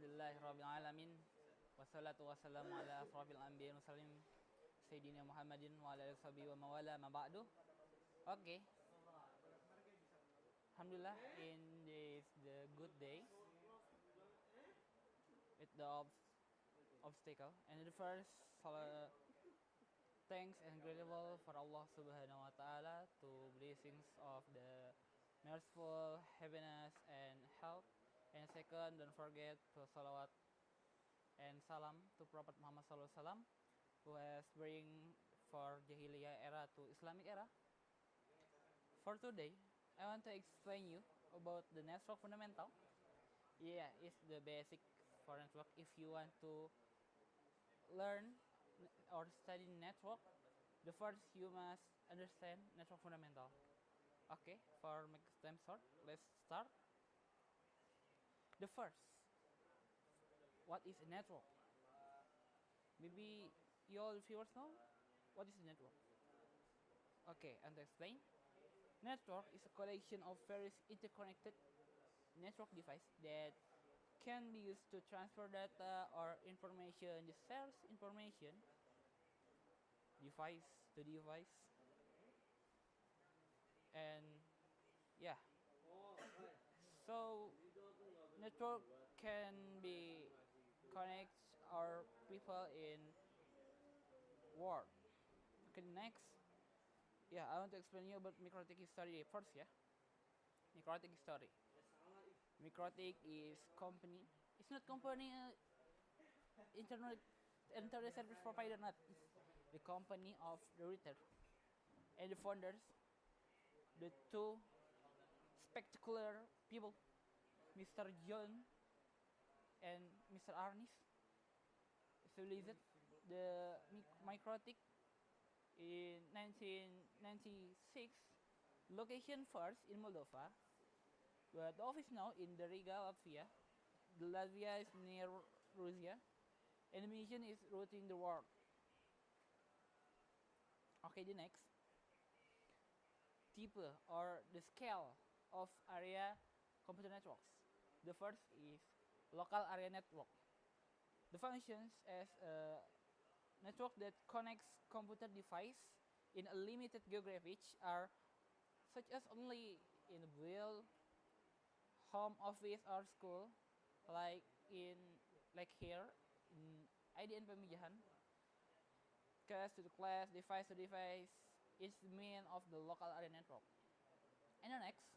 Alhamdulillahirrabbilalamin. Wassalatu wassalamu ala asrafil anbiya muslim Sayyidina Muhammadin wa ala alihi wa mawala ma ba'du. Okay. Alhamdulillah, in this the good day with the obstacle and the first thanks and grateful for Allah Subhanahu wa Ta'ala to blessings of the merciful happiness and health. And second, don't forget to salawat and salam to Prophet Muhammad SAW, who has bring for Jahiliyah era to Islamic era. For today, I want to explain you about the network fundamental. Yeah, it's the basic for network. If you want to learn or study network, the first you must understand network fundamental. Okay, for make time short, let's start. The first, what is a network? Maybe you all viewers know what is a network. Okay, and to explain, network is a collection of various interconnected network devices that can be used to transfer data or information. It shares information device to device, and yeah. So network can be connect our people in world. Okay, next. Yeah, I want to explain you about MikroTik history first. Yeah, MikroTik history. MikroTik is company. It's not company. Internet service provider, not. It's the company of the router and the founders, the two spectacular people, Mr. John and Mr. Arnis, established the MikroTik in 1996. Location first in Moldova, but the office now in the Riga, Latvia. The Latvia is near Russia, and the mission is routing the world. Okay, the next. Type or the scale of area computer networks. The first is local area network. The functions as a network that connects computer device in a limited geography are such as only in a build, home office or school, like here in IDN Pemijahan. Class to class, device to device is the main of the local area network. And the next,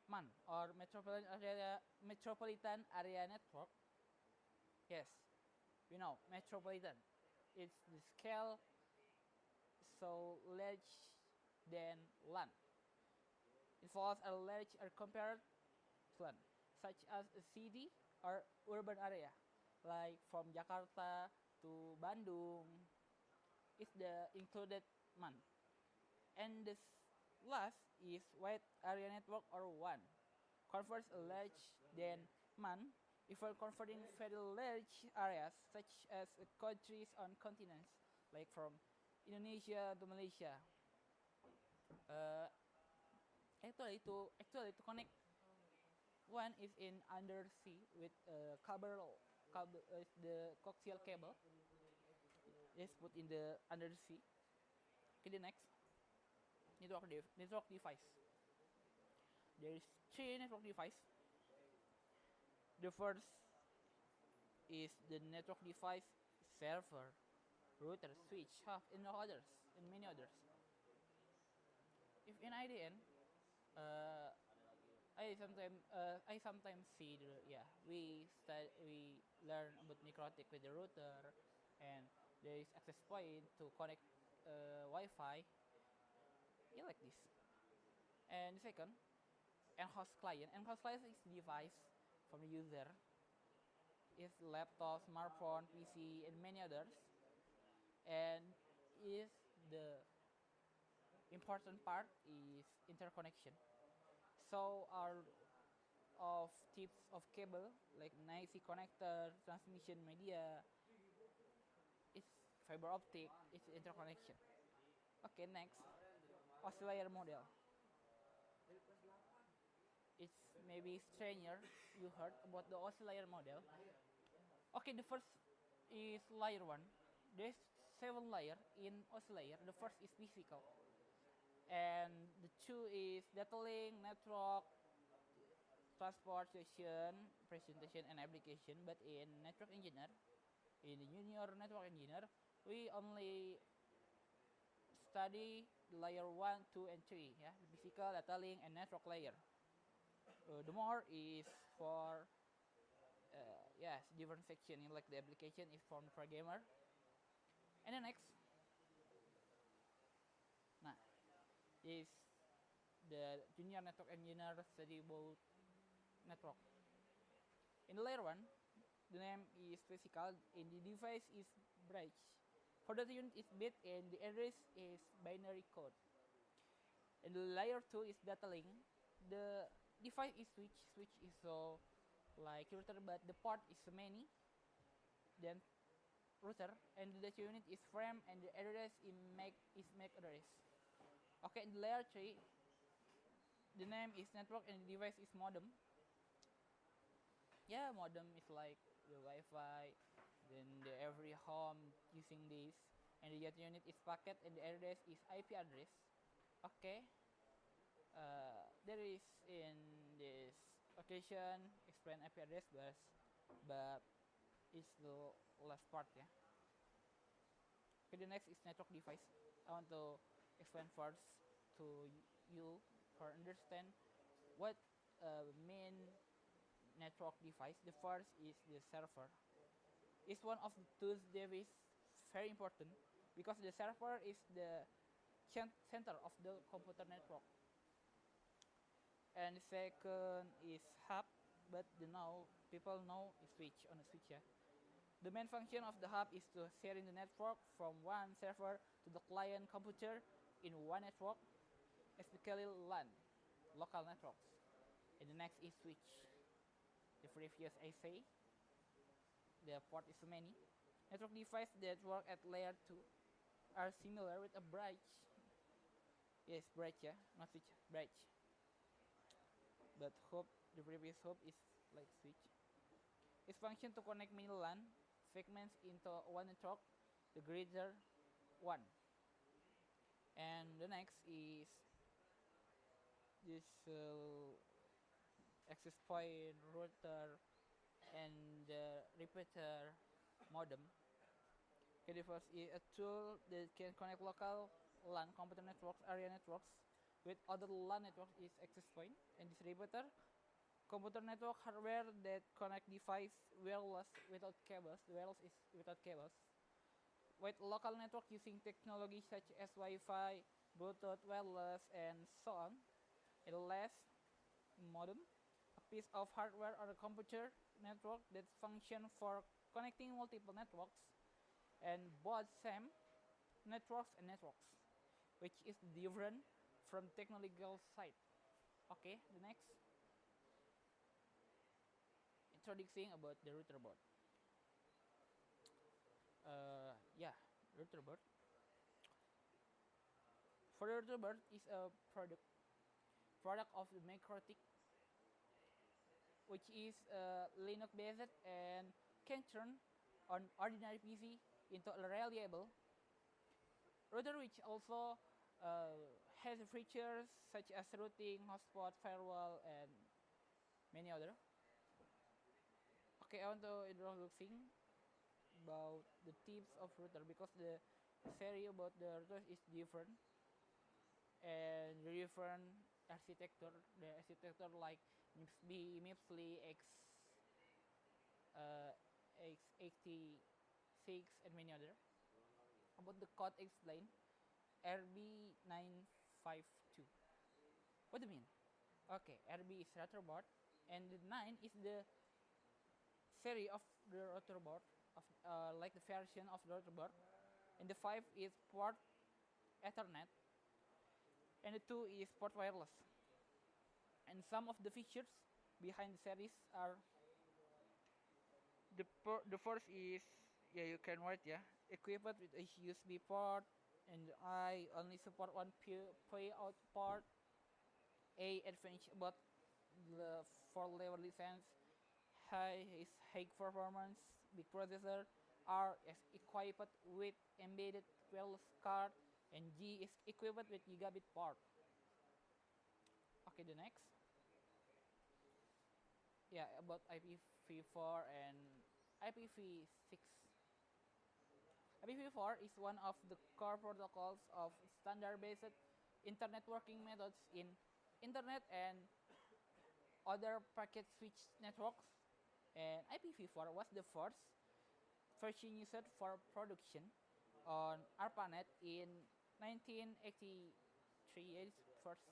MAN or metropolitan area network. Yes, we know metropolitan. It's the scale so large than LAN. Involves a large or compared to LAN, such as a city or urban area, like from Jakarta to Bandung. Is the included MAN. And this last is wide area network or WAN. Converts a large than MAN if we're converting very large areas such as countries on continents, like from Indonesia to Malaysia. Actually to connect one is in undersea with cable the coaxial cable is put in the undersea. Okay, the next network device. There is three network device. The first is the network device server, router, switch, hub, and many others. If in IDN, I sometimes see we learn about MikroTik with the router, and there is access point to connect Wi-Fi. Yeah, like this. And the second, host client. Host client is device from the user. It's laptop, smartphone, PC, and many others. And is the important part is interconnection. So our of types of cable like NIC connector, transmission media, it's fiber optic, it's interconnection. Okay, next, oscillator model. It's maybe stranger you heard about the OSI layer model. Okay, the first is layer 1. There's 7 layer in OSI layer. The first is physical. And the 2 is data link, network, transportation, presentation, and application. But in network engineer, in the junior network engineer, we only study layer 1, 2, and 3, yeah, the physical, data link, and network layer. The more is for yes, different section, like the application is for programmer. And the next, nah, is the junior network engineer study about network. In the layer 1, the name is physical and the device is bridge. For the unit is bit and the address is binary code. And the layer 2 is data link. The device is switch. Switch is so like router, but the port is many. Then router and the data unit is frame and the address is MAC address. Okay, in the layer 3, the name is network and the device is modem. Yeah, modem is like the Wi-Fi. Then every home using this, and the data unit is packet and the address is IP address. Okay. There is in this occasion explain IP address, but it's the last part, yeah. Okay, the next is network device. I want to explain first to you for understand what main network device. The first is the server. It's one of the tools that is very important because the server is the center of the computer network. And the second is hub, but now people know is switch on a switch, yeah. The main function of the hub is to sharing the network from one server to the client computer in one network, especially LAN, local networks. And the next is switch. The previous I say, the port is many. Network devices that work at layer 2 are similar with a bridge. Yes, bridge, yeah, not switch, bridge. But hop, the previous hop is like switch. Its function to connect many LAN segments into one network, the greater one. And the next is this access point router and the repeater modem. Okay, the first is a tool that can connect local LAN computer networks, area networks with other LAN networks is access point, and this repeater computer network hardware that connect device wireless without cables. The wireless is without cables. With local network using technology such as Wi-Fi, Bluetooth, wireless, and so on. And last, modem, a piece of hardware or a computer network that function for connecting multiple networks and both same networks and networks, which is different from technological side. Okay, the next. Introducing about the router board. Yeah, router board. For the router board is a product of the Makrotik, which is Linux based and can turn on ordinary PC into a reliable router, which also has features such as routing, hotspot, firewall, and many other. Okay, I want to introducing about the tips of router because the theory about the router is different and different architecture. The architecture like MIPS-B, MIPS-Li, X86 and many other. About the code explain RB952. What do you mean? Okay, RB is router board and the 9 is the series of the router board of like the version of the router board, and the 5 is port Ethernet, and the 2 is port wireless. And some of the features behind the series are the first is, yeah, you can write, yeah, equipped with a USB port, and I only support one PoE out port. A advantage about for level defense, high performance, big processor. R is equipped with embedded wireless card, and G is equipped with gigabit port. Okay, the next. Yeah, about IPv4 and IPv6. IPv4 is one of the core protocols of standard-based internet working methods in internet and other packet switch networks. And IPv4 was the first version used for production on ARPANET in 1983. It is first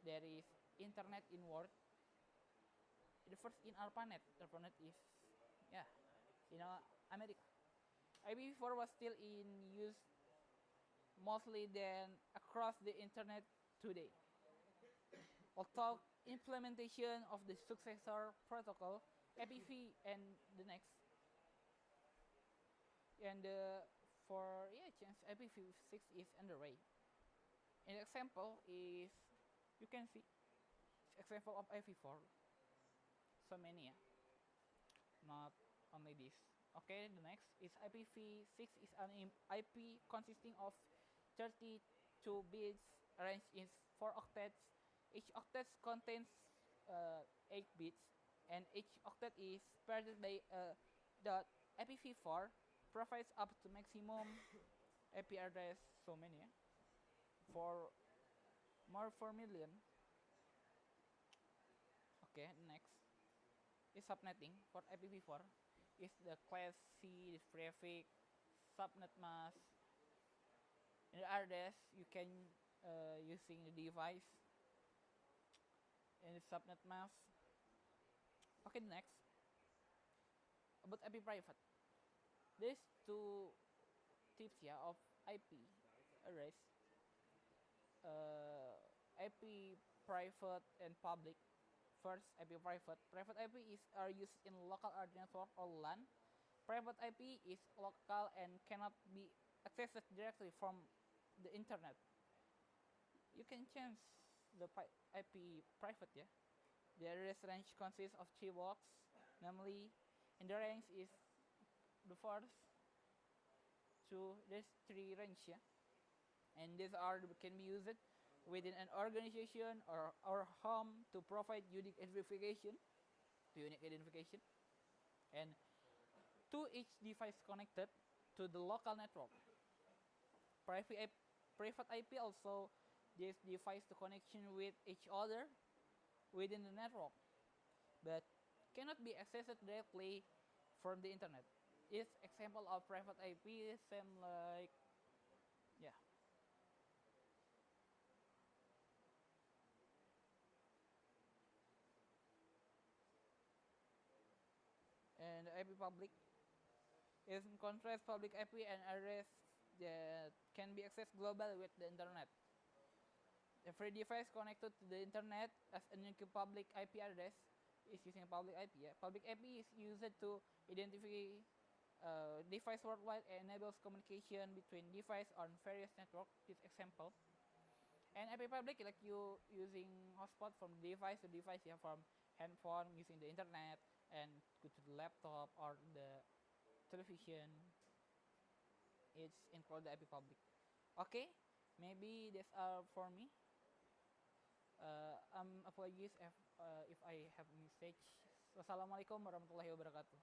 there is internet in world. The first in ARPANET. ARPANET is yeah, America. IPv4 was still in use mostly then across the internet today. Although implementation of the successor protocol, IPv and the next, and for change IPv6 is underway. An example is you can see example of IPv4. So many, not only this. Okay, the next is IPv6 is an IP consisting of 32 bits arranged in 4 octets. Each octet contains 8 bits, and each octet is paired by a dot. IPv4 provides up to maximum IP address, so many, for more 4 million. Okay, next is subnetting for IPv4. Is the class C, the prefix, subnet mask. In the address, you can using the device and the subnet mask. Okay, next about IP private. There's two tips of IP address. IP private and public. First, IP private. Private IP are used in local area network or LAN. Private IP is local and cannot be accessed directly from the internet. You can change the IP private, yeah. The address range consists of 3 blocks, namely, and the range is the first to there's 3 range, yeah. And these can be used within an organization or home to provide unique identification, and to each device connected to the local network. Private IP also this device to connection with each other within the network, but cannot be accessed directly from the internet. It's example of private IP, same like yeah. And IP public is in contrast public IP and address that can be accessed globally with the internet. Every device connected to the internet as a unique public IP address is using public IP. Yeah? Public IP is used to identify device worldwide and enables communication between devices on various networks. This example. And IP public like you using hotspot from device to device, yeah, from handphone using the internet and go to the laptop or the television. It's include the IP public. Okay, maybe that's all for me. Apologies if I have mistake. Wassalamualaikum warahmatullahi wabarakatuh.